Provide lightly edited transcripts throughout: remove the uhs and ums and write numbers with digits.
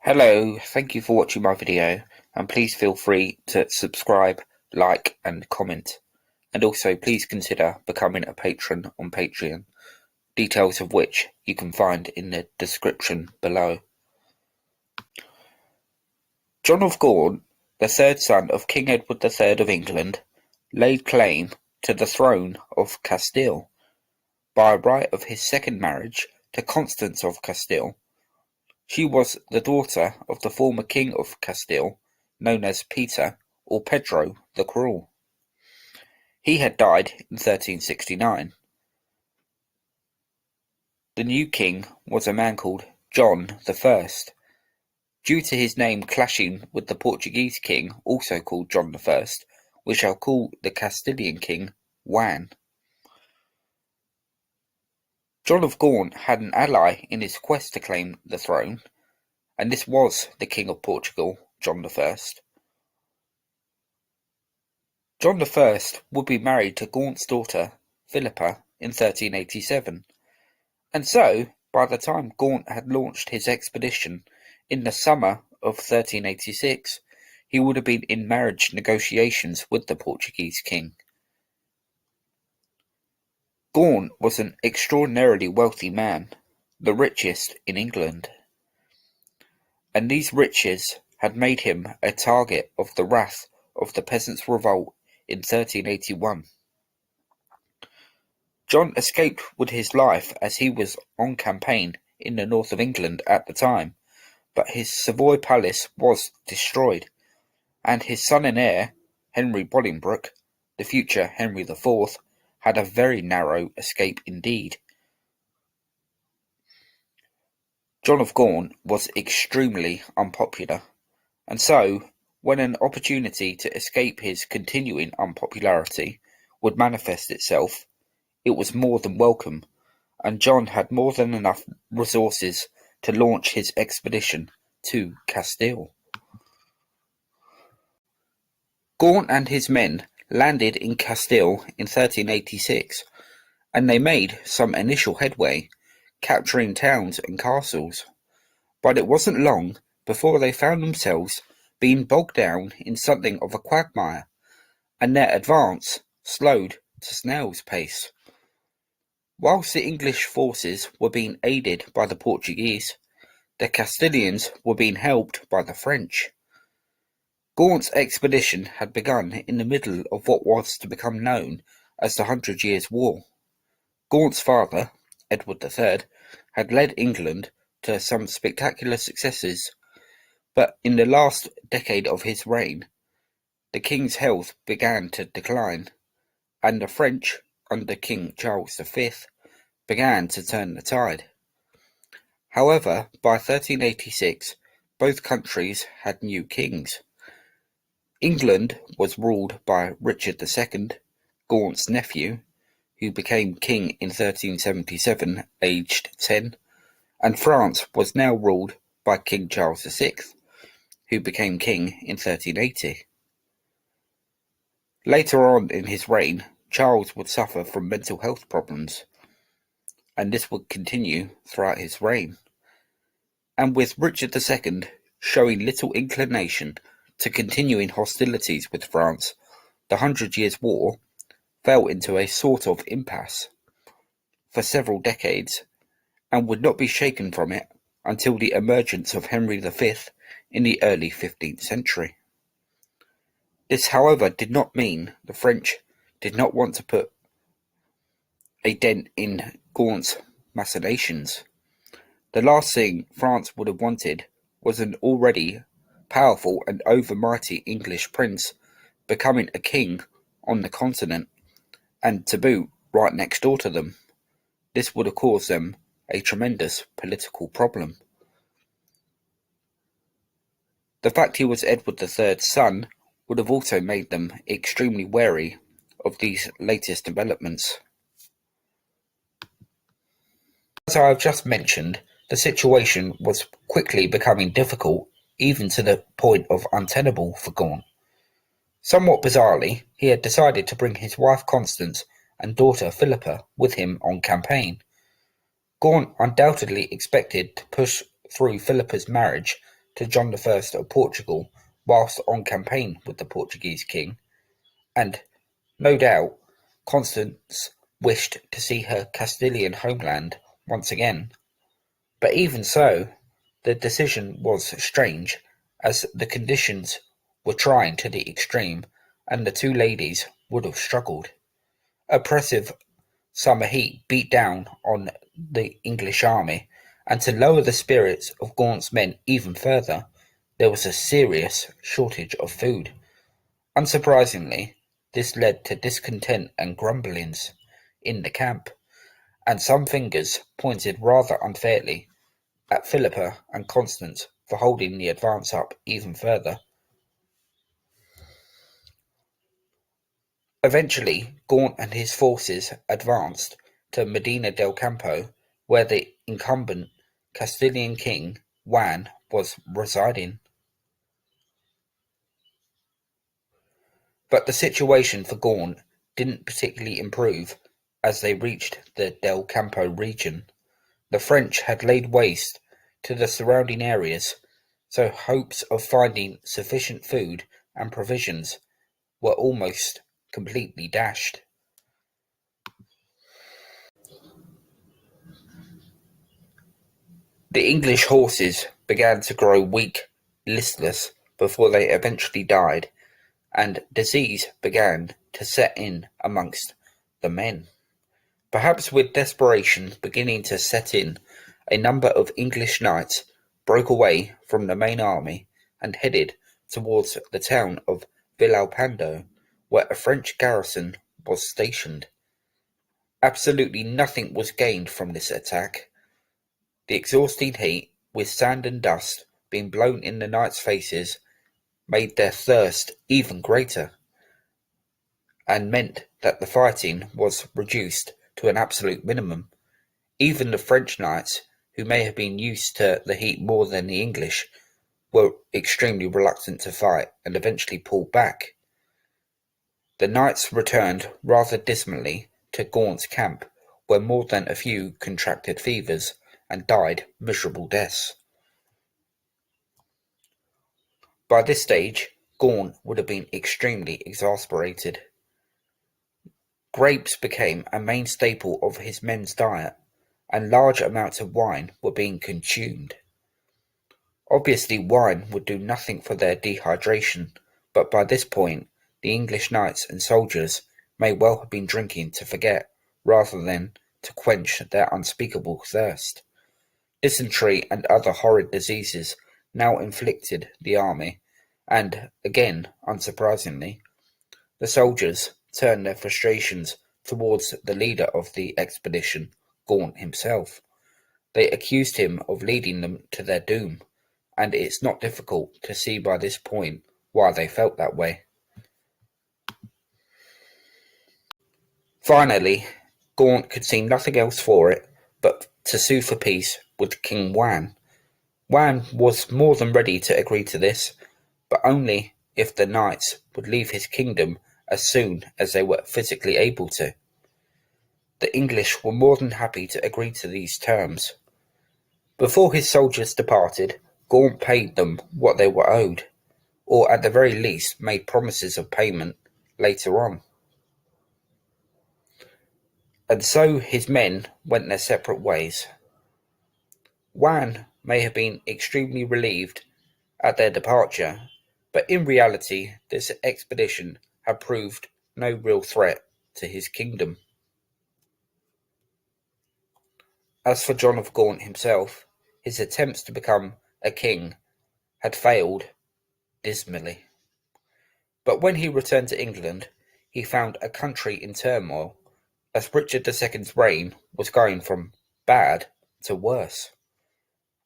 Hello, thank you for watching my video, and please feel free to subscribe, like and comment. And also please consider becoming a patron on Patreon, details of which you can find in the description below. John of Gaunt, the third son of King Edward III of England, laid claim to the throne of Castile by right of his second marriage to Constance of Castile. She was the daughter of the former King of Castile, known as Peter or Pedro the Cruel. He had died in 1369. The new king was a man called John I. Due to his name clashing with the Portuguese king, also called John I, we shall call the Castilian king Juan. John of Gaunt had an ally in his quest to claim the throne, and this was the King of Portugal, John I. John I would be married to Gaunt's daughter, Philippa, in 1387, and so, by the time Gaunt had launched his expedition in the summer of 1386, he would have been in marriage negotiations with the Portuguese king. Gaunt was an extraordinarily wealthy man, the richest in England, and these riches had made him a target of the wrath of the Peasants' Revolt in 1381. John escaped with his life as he was on campaign in the north of England at the time, but his Savoy palace was destroyed, and his son and heir, Henry Bolingbroke, the future Henry IV, had a very narrow escape indeed. John of Gaunt was extremely unpopular, and so, when an opportunity to escape his continuing unpopularity would manifest itself, it was more than welcome, and John had more than enough resources to launch his expedition to Castile. Gaunt and his men landed in Castile in 1386, and they made some initial headway, capturing towns and castles, but it wasn't long before they found themselves being bogged down in something of a quagmire, and their advance slowed to snail's pace. Whilst the English forces were being aided by the Portuguese, the Castilians were being helped by the French. Gaunt's expedition had begun in the middle of what was to become known as the 100 Years' War. Gaunt's father, Edward III, had led England to some spectacular successes, but in the last decade of his reign, the king's health began to decline, and the French, under King Charles V, began to turn the tide. However, by 1386, both countries had new kings. England was ruled by Richard II, Gaunt's nephew, who became king in 1377, aged 10, and France was now ruled by King Charles VI, who became king in 1380. Later on in his reign, Charles would suffer from mental health problems, and this would continue throughout his reign. And with Richard II showing little inclination to continuing hostilities with France, the 100 Years' War fell into a sort of impasse for several decades, and would not be shaken from it until the emergence of Henry V in the early 15th century. This, however, did not mean the French did not want to put a dent in Gaunt's machinations. The last thing France would have wanted was an already powerful and overmighty English prince becoming a king on the continent, and to boot right next door to them. This would have caused them a tremendous political problem. The fact he was Edward III's son would have also made them extremely wary of these latest developments. As I have just mentioned, the situation was quickly becoming difficult, even to the point of untenable for Gaunt. Somewhat bizarrely, he had decided to bring his wife Constance and daughter Philippa with him on campaign. Gaunt undoubtedly expected to push through Philippa's marriage to John I of Portugal whilst on campaign with the Portuguese king, and, no doubt, Constance wished to see her Castilian homeland once again. But even so, the decision was strange, as the conditions were trying to the extreme, and the two ladies would have struggled. Oppressive summer heat beat down on the English army, and to lower the spirits of Gaunt's men even further, there was a serious shortage of food. Unsurprisingly, this led to discontent and grumblings in the camp, and some fingers pointed rather unfairly at Philippa and Constance for holding the advance up even further. Eventually, Gaunt and his forces advanced to Medina del Campo, where the incumbent Castilian king, Juan, was residing. But the situation for Gaunt didn't particularly improve as they reached the Del Campo region. The French had laid waste to the surrounding areas, so hopes of finding sufficient food and provisions were almost completely dashed. The English horses began to grow weak, listless, before they eventually died, and disease began to set in amongst the men. Perhaps with desperation beginning to set in, a number of English knights broke away from the main army and headed towards the town of Villalpando, where a French garrison was stationed. Absolutely nothing was gained from this attack. The exhausting heat, with sand and dust being blown in the knights' faces, made their thirst even greater, and meant that the fighting was reduced to an absolute minimum. Even the French knights, who may have been used to the heat more than the English, were extremely reluctant to fight and eventually pulled back. The knights returned rather dismally to Gaunt's camp, where more than a few contracted fevers and died miserable deaths. By this stage, Gaunt would have been extremely exasperated. Grapes became a main staple of his men's diet, and large amounts of wine were being consumed. Obviously wine would do nothing for their dehydration, but by this point the English knights and soldiers may well have been drinking to forget, rather than to quench their unspeakable thirst. Dysentery and other horrid diseases now inflicted the army, and, again unsurprisingly, the soldiers turned their frustrations towards the leader of the expedition, Gaunt himself. They accused him of leading them to their doom, and it's not difficult to see by this point why they felt that way. Finally, Gaunt could see nothing else for it but to sue for peace with King Juan. Juan was more than ready to agree to this, but only if the knights would leave his kingdom as soon as they were physically able to. The English were more than happy to agree to these terms. Before his soldiers departed, Gaunt paid them what they were owed, or at the very least made promises of payment later on. And so his men went their separate ways. Juan may have been extremely relieved at their departure, but in reality this expedition had proved no real threat to his kingdom. As for John of Gaunt himself, his attempts to become a king had failed dismally. But when he returned to England, he found a country in turmoil, as Richard II's reign was going from bad to worse.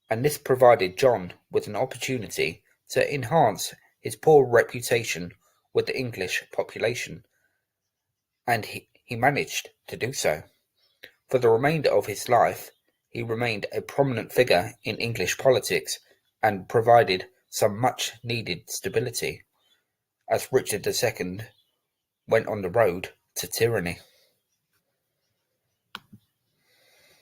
And this provided John with an opportunity to enhance his poor reputation with the English population, and he managed to do so. For the remainder of his life, he remained a prominent figure in English politics and provided some much-needed stability, as Richard II went on the road to tyranny.